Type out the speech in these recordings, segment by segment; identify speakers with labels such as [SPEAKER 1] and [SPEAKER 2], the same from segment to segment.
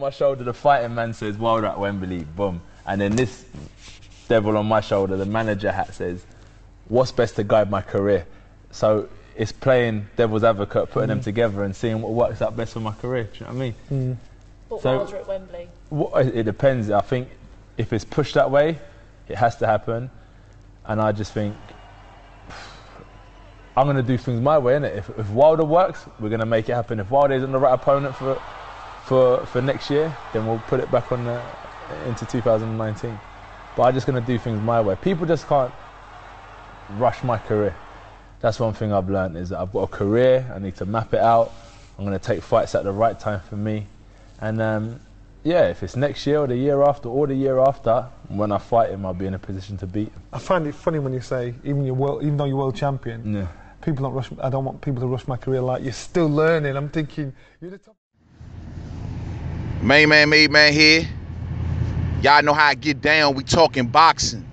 [SPEAKER 1] my shoulder, the fighting man says Wilder at Wembley, boom. And then this devil on my shoulder, the manager hat, says, what's best to guide my career? So it's playing devil's advocate, putting them together and seeing what works out best for my career. Do you know what I mean?
[SPEAKER 2] But
[SPEAKER 1] So-
[SPEAKER 2] Wilder at Wembley.
[SPEAKER 1] It depends. I think if it's pushed that way, it has to happen. And I just think I'm going to do things my way, innit? If Wilder works, we're going to make it happen. If Wilder isn't the right opponent for next year, then we'll put it back on into 2019. But I'm just going to do things my way. People just can't rush my career. That's one thing I've learned, is that I've got a career, I need to map it out. I'm going to take fights at the right time for me. And yeah, if it's next year or the year after or the year after, when I fight him, I'll be in a position to beat him.
[SPEAKER 3] I find it funny when you say, even though you're world champion, people don't rush. I don't want people to rush my career. Like, you're still learning. I'm thinking, you're the top.
[SPEAKER 4] Main man, made man here. Y'all know how I get down. We talking boxing.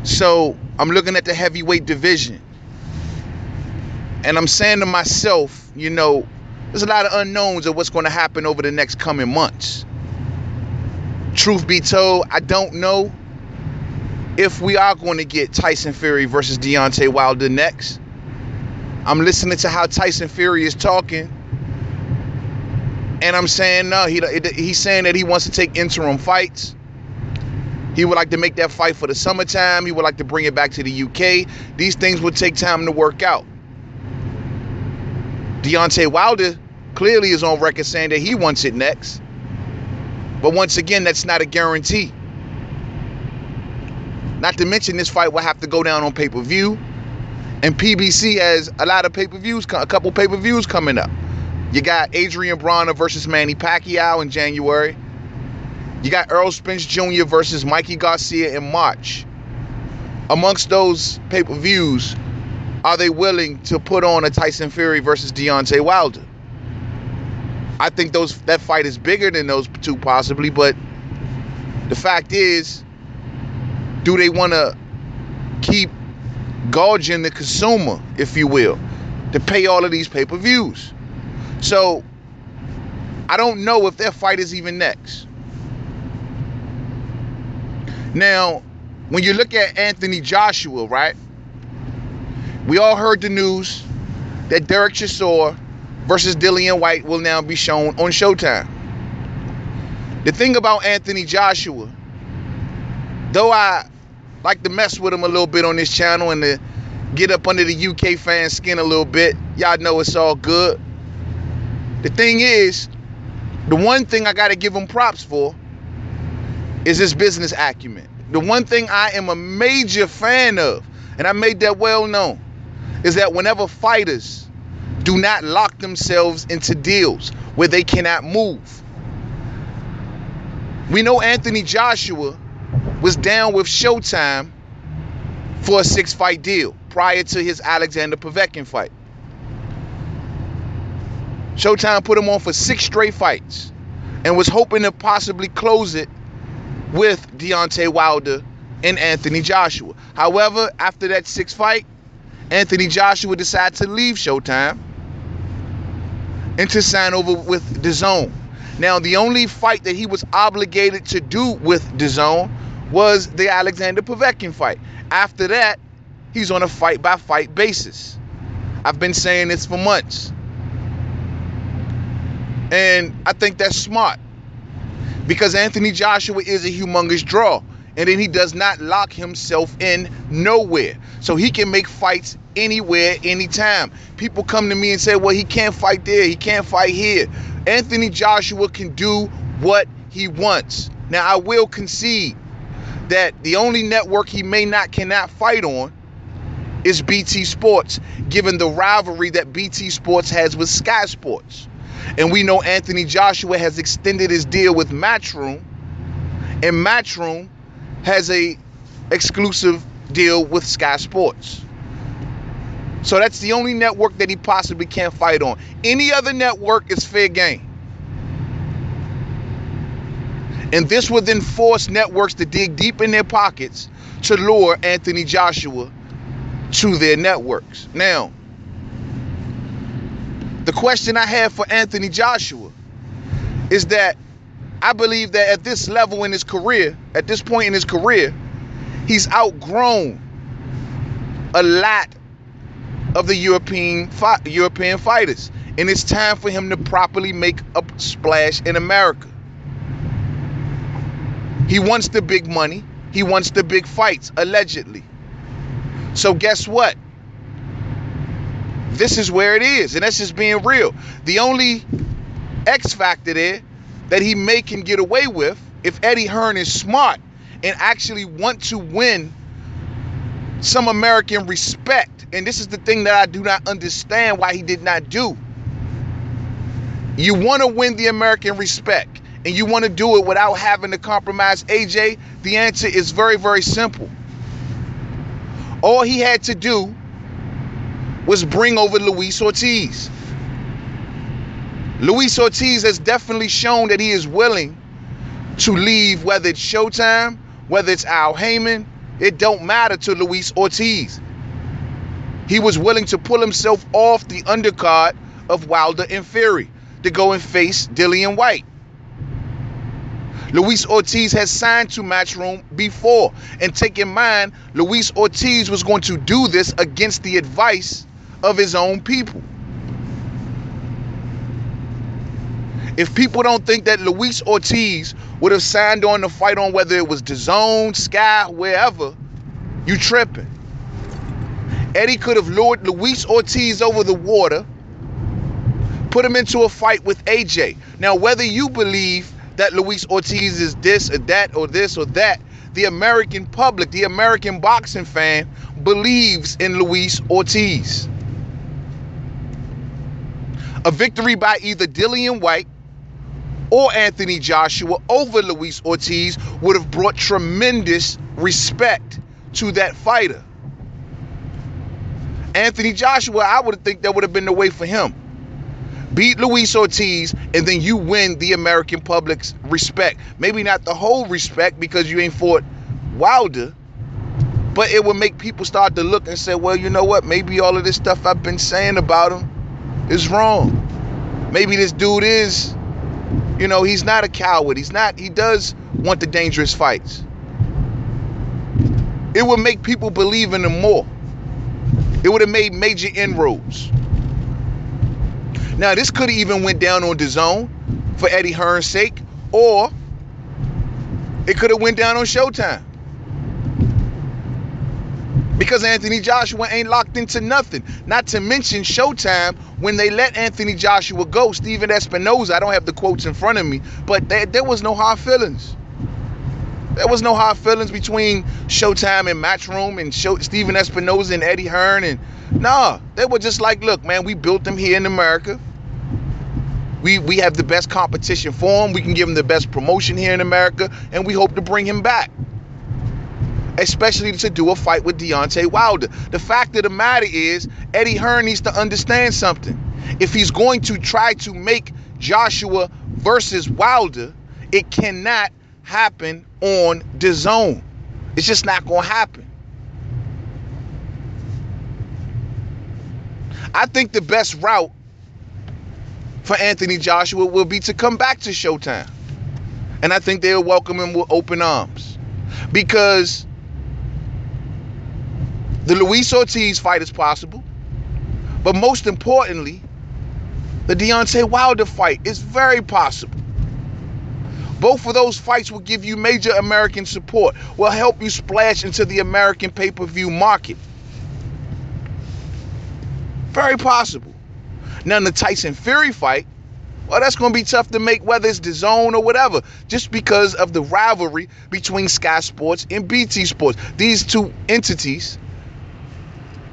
[SPEAKER 4] So I'm looking at the heavyweight division, and I'm saying to myself, you know, there's a lot of unknowns of what's going to happen over the next coming months. Truth be told, I don't know if we are going to get Tyson Fury versus Deontay Wilder next. I'm listening to how Tyson Fury is talking, and I'm saying no. He's saying that he wants to take interim fights. He would like to make that fight for the summertime. He would like to bring it back to the UK. These things would take time to work out. Deontay Wilder clearly is on record saying that he wants it next. But once again, that's not a guarantee. Not to mention, this fight will have to go down on pay-per-view. And PBC has a lot of pay-per-views, a couple pay-per-views coming up. You got Adrian Bronner versus Manny Pacquiao in January. You got Errol Spence Jr. versus Mikey Garcia in March. Amongst those pay-per-views, are they willing to put on a Tyson Fury versus Deontay Wilder? I think that fight is bigger than those two possibly, but the fact is, do they want to keep gauging the consumer, if you will, to pay all of these pay-per-views? So I don't know if their fight is even next. Now, when you look at Anthony Joshua, right? We all heard the news that Derek Chisora versus Dillian White will now be shown on Showtime. The thing about Anthony Joshua, though I like to mess with him a little bit on this channel and to get up under the UK fan skin a little bit, y'all know it's all good. The thing is, the one thing I got to give him props for is his business acumen. The one thing I am a major fan of, and I made that well known, is that whenever fighters do not lock themselves into deals where they cannot move. We know Anthony Joshua was down with Showtime for a 6-fight deal prior to his Alexander Povetkin fight. Showtime put him on for 6 straight fights and was hoping to possibly close it with Deontay Wilder and Anthony Joshua. However, after that 6th fight, Anthony Joshua decided to leave Showtime and to sign over with DAZN. Now, the only fight that he was obligated to do with DAZN was the Alexander Povetkin fight. After that, he's on a fight-by-fight basis. I've been saying this for months. And I think that's smart, because Anthony Joshua is a humongous draw. And then he does not lock himself in nowhere. So he can make fights anywhere, anytime. People come to me and say, well, he can't fight there, he can't fight here. Anthony Joshua can do what he wants. Now, I will concede that the only network he cannot fight on is BT Sports, given the rivalry that BT Sports has with Sky Sports. And we know Anthony Joshua has extended his deal with Matchroom, and Matchroom has a exclusive deal with Sky Sports. So that's the only network that he possibly can't fight on. Any other network is fair game. And this would then force networks to dig deep in their pockets to lure Anthony Joshua to their networks. Now, the question I have for Anthony Joshua is that I believe that at this level in his career, at this point in his career, he's outgrown a lot of the European fighters. And it's time for him to properly make a splash in America. He wants the big money. He wants the big fights, allegedly. So guess what? This is where it is. And that's just being real. The only X factor there that he can get away with, if Eddie Hearn is smart and actually want to win some American respect, and this is the thing that I do not understand why he did not do. You want to win the American respect, and you want to do it without having to compromise AJ, the answer is very, very simple. All he had to do was bring over Luis Ortiz. Luis Ortiz has definitely shown that he is willing to leave, whether it's Showtime, whether it's Al Heyman, it don't matter to Luis Ortiz. He was willing to pull himself off the undercard of Wilder and Fury to go and face Dillian White. Luis Ortiz has signed to Matchroom before, and take in mind, Luis Ortiz was going to do this against the advice of his own people. If people don't think that Luis Ortiz would have signed on to fight on whether it was DAZN, Sky, wherever, you tripping. Eddie could have lured Luis Ortiz over the water, put him into a fight with AJ. Now, whether you believe that Luis Ortiz is this or that or this or that, the American public, the American boxing fan, believes in Luis Ortiz. A victory by either Dillian White or Anthony Joshua over Luis Ortiz would have brought tremendous respect to that fighter. Anthony Joshua, I would think that would have been the way for him. Beat Luis Ortiz, and then you win the American public's respect. Maybe not the whole respect because you ain't fought Wilder, but it would make people start to look and say, well, you know what? Maybe all of this stuff I've been saying about him is wrong. Maybe this dude is, you know, he's not a coward. He does want the dangerous fights. It would make people believe in him more. It would have made major inroads. Now, this could have even went down on DAZN for Eddie Hearn's sake, or it could have went down on Showtime. Because Anthony Joshua ain't locked into nothing. Not to mention Showtime, when they let Anthony Joshua go, Steven Espinoza, I don't have the quotes in front of me, but there was no hard feelings. There was no hard feelings between Showtime and Matchroom and Steven Espinoza and Eddie Hearn. And nah, they were just like, look, man, we built them here in America. We have the best competition for him. We can give him the best promotion here in America, and we hope to bring him back, especially to do a fight with Deontay Wilder. The fact of the matter is, Eddie Hearn needs to understand something. If he's going to try to make Joshua versus Wilder, it cannot happen on DAZN. It's just not going to happen. I think the best route for Anthony Joshua will be to come back to Showtime. And I think they'll welcome him with open arms. Because the Luis Ortiz fight is possible. But most importantly, the Deontay Wilder fight is very possible. Both of those fights will give you major American support, will help you splash into the American pay-per-view market. Very possible. Now, in the Tyson Fury fight, well, that's going to be tough to make, whether it's DAZN or whatever, just because of the rivalry between Sky Sports and BT Sports. These two entities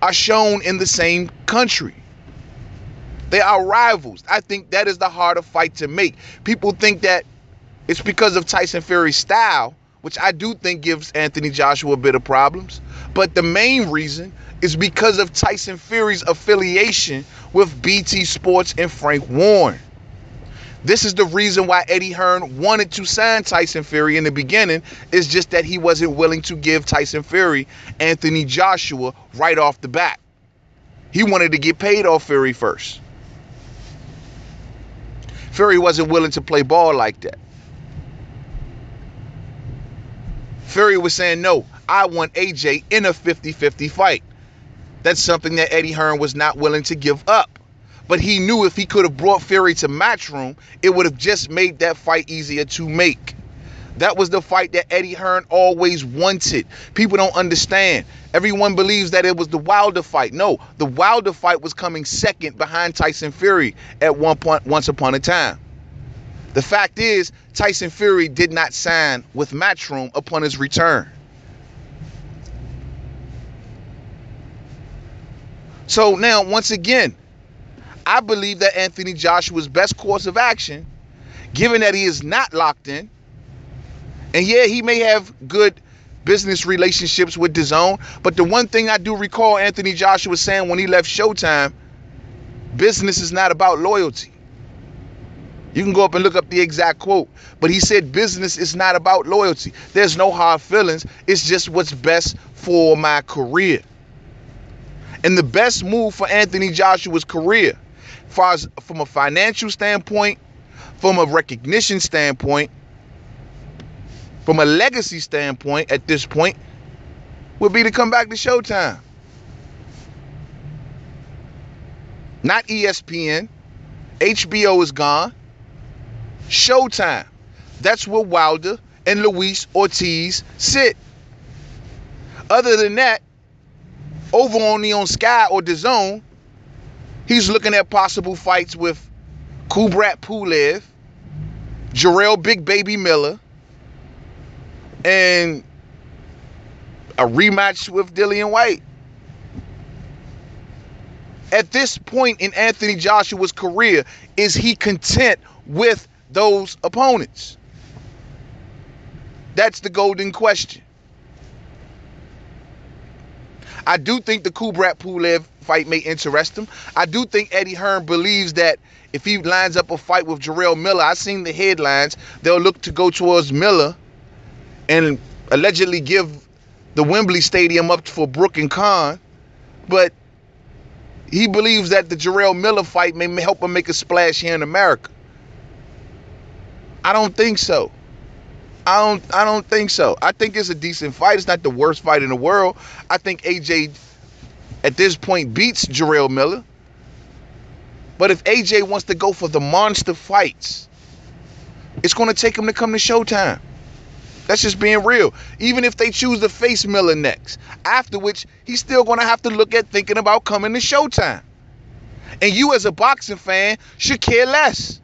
[SPEAKER 4] are shown in the same country. They are rivals. I think that is the harder fight to make. People think that it's because of Tyson Fury's style, which I do think gives Anthony Joshua a bit of problems. But the main reason is because of Tyson Fury's affiliation with BT Sports and Frank Warren. This is the reason why Eddie Hearn wanted to sign Tyson Fury in the beginning. It's just that he wasn't willing to give Tyson Fury Anthony Joshua right off the bat. He wanted to get paid off Fury first. Fury wasn't willing to play ball like that. Fury was saying, no, I want AJ in a 50-50 fight. That's something that Eddie Hearn was not willing to give up. But he knew if he could have brought Fury to Matchroom, it would have just made that fight easier to make. That was the fight that Eddie Hearn always wanted. People don't understand. Everyone believes that it was the Wilder fight. No, the Wilder fight was coming second behind Tyson Fury at one point, once upon a time. The fact is, Tyson Fury did not sign with Matchroom upon his return. So now, once again, I believe that Anthony Joshua's best course of action, given that he is not locked in, and yeah, he may have good business relationships with DAZN, but the one thing I do recall Anthony Joshua saying when he left Showtime, business is not about loyalty. You can go up and look up the exact quote, but he said business is not about loyalty. There's no hard feelings. It's just what's best for my career. And the best move for Anthony Joshua's career, as far as from a financial standpoint, from a recognition standpoint, from a legacy standpoint at this point, would be to come back to Showtime. Not ESPN. HBO is gone. Showtime. That's where Wilder and Luis Ortiz sit. Other than that, over on Sky or DAZN, he's looking at possible fights with Kubrat Pulev, Jarrell Big Baby Miller, and a rematch with Dillian White. At this point in Anthony Joshua's career, is he content with those opponents? That's the golden question. I do think the Kubrat Pulev fight may interest him. I do think Eddie Hearn believes that if he lines up a fight with Jarrell Miller, I've seen the headlines, they'll look to go towards Miller and allegedly give the Wembley Stadium up for Brook and Khan. But he believes that the Jarrell Miller fight may help him make a splash here in America. I don't think so. I don't think so. I think it's a decent fight. It's not the worst fight in the world. I think AJ at this point beats Jarrell Miller. But if AJ wants to go for the monster fights, it's going to take him to come to Showtime. That's just being real. Even if they choose to face Miller next, after which he's still going to have to look at thinking about coming to Showtime. And you as a boxing fan should care less.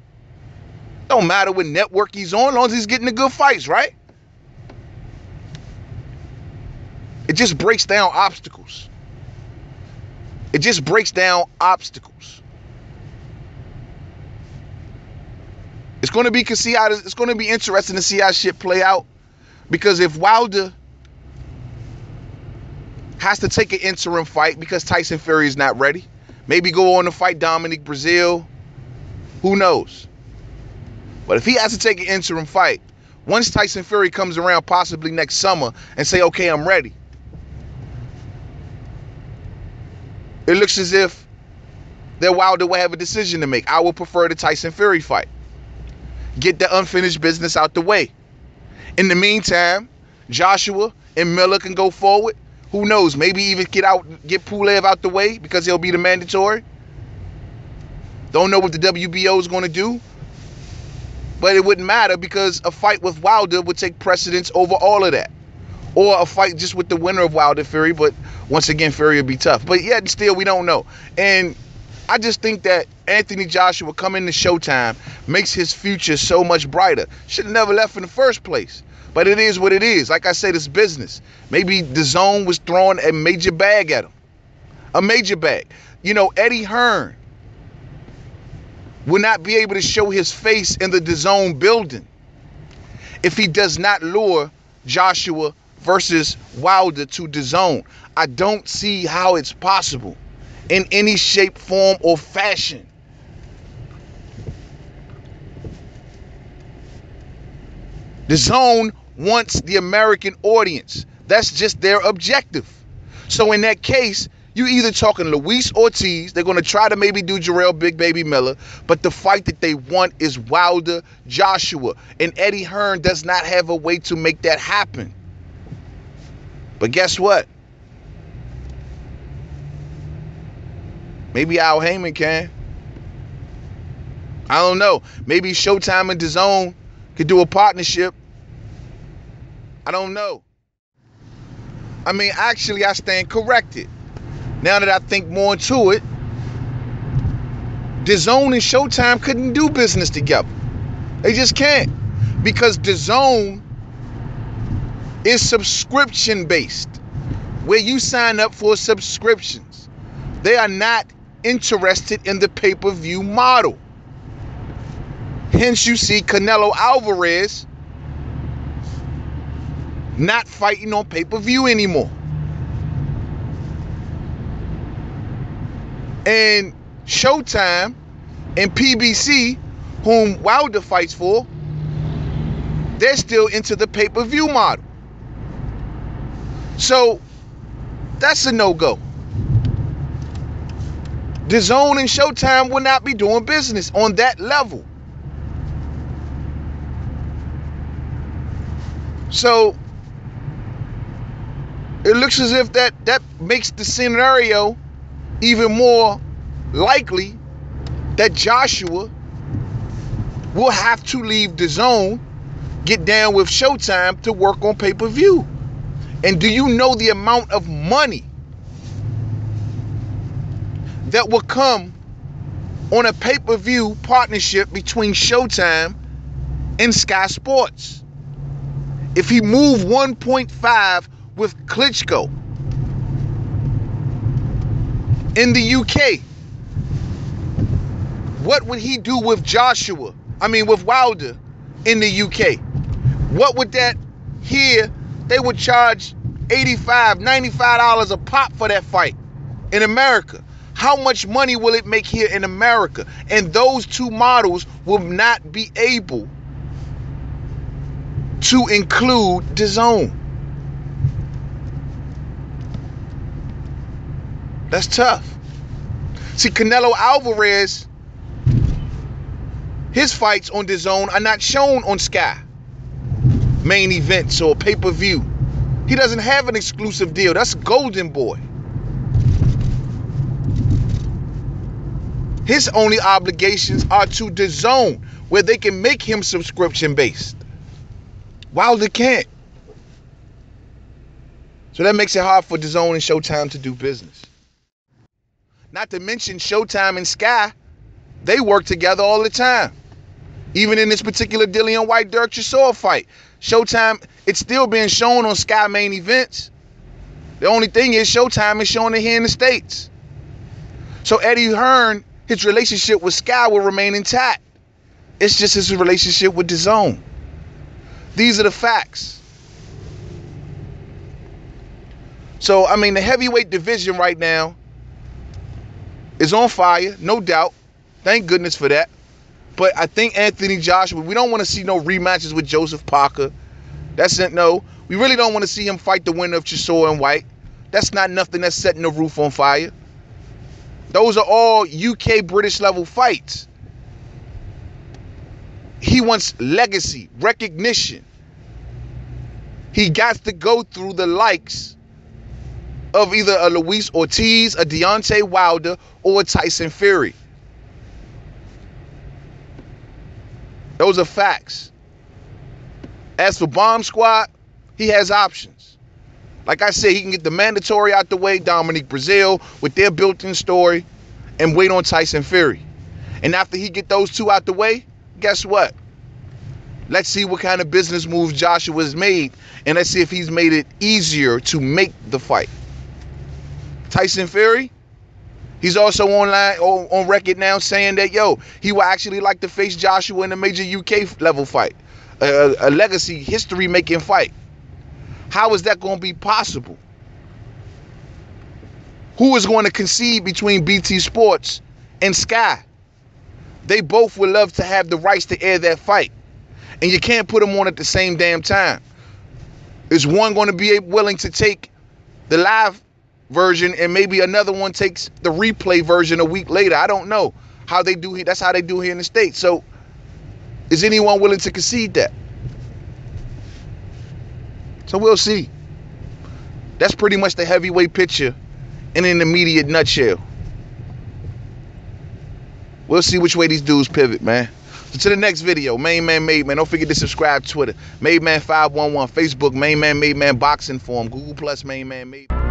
[SPEAKER 4] Don't matter what network he's on, as long as he's getting the good fights, right? It just breaks down obstacles. It just breaks down obstacles. It's going to be interesting to see how shit play out, because if Wilder has to take an interim fight because Tyson Fury is not ready, maybe go on to fight Dominic Breazeale, who knows? But if he has to take an interim fight, once Tyson Fury comes around possibly next summer and say, okay, I'm ready, it looks as if that Wilder will have a decision to make. I would prefer the Tyson Fury fight. Get the unfinished business out the way. In the meantime, Joshua and Miller can go forward. Who knows? Maybe even get Pulev out the way because he'll be the mandatory. Don't know what the WBO is going to do. But it wouldn't matter because a fight with Wilder would take precedence over all of that. Or a fight just with the winner of Wilder Fury, but once again, Fury would be tough. But yet still, we don't know. And I just think that Anthony Joshua coming to Showtime makes his future so much brighter. Should have never left in the first place. But it is what it is. Like I said, it's business. Maybe DAZN was throwing a major bag at him. A major bag. You know, Eddie Hearn will not be able to show his face in the DAZN building if he does not lure Joshua versus Wilder to DAZN. I don't see how it's possible in any shape, form, or fashion. DAZN wants the American audience. That's just their objective. So in that case, You either talking Luis Ortiz, they're going to try to maybe do Jarrell Big Baby Miller, but the fight that they want is Wilder Joshua. And Eddie Hearn does not have a way to make that happen. But guess what? Maybe Al Heyman can. I don't know. Maybe Showtime and DAZN could do a partnership. I don't know. I mean, actually, I stand corrected. Now that I think more into it, DAZN and Showtime couldn't do business together. They just can't. Because DAZN is subscription based, where you sign up for subscriptions. They are not interested in the pay-per-view model. Hence you see Canelo Alvarez not fighting on pay-per-view anymore. And Showtime and PBC, whom Wilder fights for, they're still into the pay-per-view model. So that's a no-go. DAZN and Showtime will not be doing business on that level. So it looks as if that makes the scenario even more likely that Joshua will have to leave DAZN, get down with Showtime to work on pay-per-view. And do you know the amount of money that will come on a pay-per-view partnership between Showtime and Sky Sports? If he moved 1.5 with Klitschko in the UK, what would he do with with Wilder in the UK? What would that here? They would charge $85, $95 a pop for that fight in America. How much money will it make here in America? And those two models will not be able to include DAZN. That's tough. See, Canelo Alvarez, his fights on DAZN are not shown on Sky main events or pay-per-view. He doesn't have an exclusive deal. That's Golden Boy. His only obligations are to DAZN, where they can make him subscription based. Wilder can't. So that makes it hard for DAZN and Showtime to do business. Not to mention Showtime and Sky, they work together all the time. Even in this particular Dillian White Dirk Chisora fight, Showtime, it's still being shown on Sky main events. The only thing is Showtime is showing it here in the States. So Eddie Hearn, his relationship with Sky will remain intact. It's just his relationship with DAZN. These are the facts. So, I mean, the heavyweight division right now is on fire, no doubt. Thank goodness for that. But I think Anthony Joshua, we don't want to see no rematches with Joseph Parker. That's it, no. We really don't want to see him fight the winner of Chisora and White. That's not nothing that's setting the roof on fire. Those are all UK British level fights. He wants legacy, recognition. He got to go through the likes of either a Luis Ortiz, a Deontay Wilder, or a Tyson Fury. Those are facts. As for Bomb Squad, he has options. Like I said, he can get the mandatory out the way, Dominique Brazil, with their built-in story, and wait on Tyson Fury. And after he get those two out the way, guess what? Let's see what kind of business moves Joshua's made, and let's see if he's made it easier to make the fight. Tyson Fury, he's also on record now saying that, he would actually like to face Joshua in a major UK level fight, a legacy, history-making fight. How is that going to be possible? Who is going to concede between BT Sports and Sky? They both would love to have the rights to air that fight. And you can't put them on at the same damn time. Is one going to be willing to take the live version, and maybe another one takes the replay version a week later. I don't know how they do here. That's how they do here in the States. So is anyone willing to concede that? So we'll see. That's pretty much the heavyweight picture in an immediate nutshell. We'll see which way these dudes pivot, man. So to the next video, Main Man Made Man. Don't forget to subscribe to Twitter, Made Man 511, Facebook, Main Man Made Man Boxing Forum, Google Plus, Main Man Made Man.